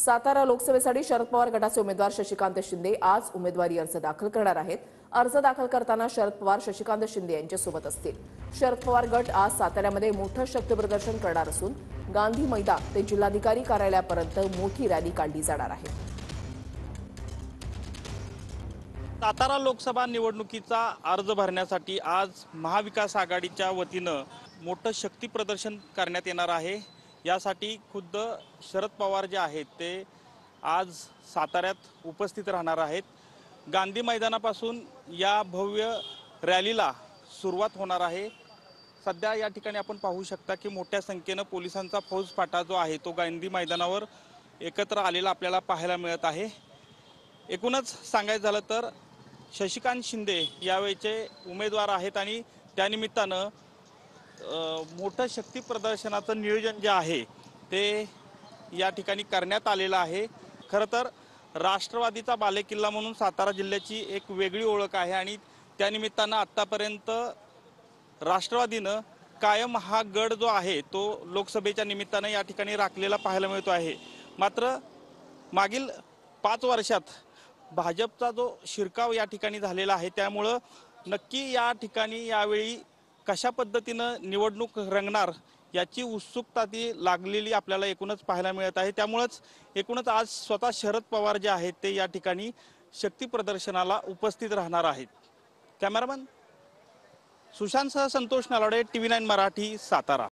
सातारा लोकसभेसाठी शरद पवार गटाचे उमेदवार शशिकांत शिंदे आज उमेदवारी अर्ज दाखल करणार आहेत। अर्ज दाखल करताना शरद पवार शशिकांत शिंदे यांच्यासोबत असतील। शरद पवार गट आज साताऱ्यामध्ये मोठं शक्तीप्रदर्शन करणार असून गांधी मैदान ते जिल्हाधिकारी कार्यालयापर्यंत मोठी रॅली काढली जाणार आहे। सातारा लोकसभा निवडणुकीचा अर्ज भरण्यासाठी आज महाविकास आघाडीच्या वतीनं मोठं शक्ती प्रदर्शन करण्यात येणार आहे। यासाठी खुद्द शरद पवार जे आहेत ते आज साताऱ्यात उपस्थित राहणार आहेत। गांधी मैदानापासून या भव्य रॅलीला सुरुवात होणार आहे। सध्या या ठिकाणी आपण पाहू शकता की मोठ्या संख्येनं पोलिसांचा फौजफाटा जो आहे तो गांधी मैदानावर एकत्र आलेला आपल्याला पाहायला मिळत आहे। एकूणच सांगायचं झालं तर शशिकांत शिंदे यावेळेचे उमेदवार आहेत आणि त्यानिमित्तानं मोठं शक्ती प्रदर्शनाचं नियोजन जे आहे ते या ठिकाणी करण्यात आलेलं आहे। खरं तर राष्ट्रवादीचा बालेकिल्ला म्हणून सातारा जिल्ह्याची एक वेगळी ओळख आहे आणि त्यानिमित्तानं आत्तापर्यंत राष्ट्रवादीनं कायम हा गड जो आहे तो लोकसभेच्या निमित्तानं या ठिकाणी राखलेला पाहायला मिळतो आहे। मात्र मागील 5 वर्षात भाजपचा जो शिरकाव या ठिकाणी झालेला आहे त्यामुळं नक्की या ठिकाणी यावेळी कशा पद्धतीनं निवडणूक रंगणार याची उत्सुकता ती लागलेली आपल्याला एकूणच पाहायला मिळत आहे। त्यामुळेच एकूणच आज स्वतः शरद पवार जे आहेत ते या ठिकाणी शक्ती प्रदर्शनाला उपस्थित राहणार आहेत। कॅमेरामन सुशांतसह संतोष नलावडे, TV9 मराठी, सातारा।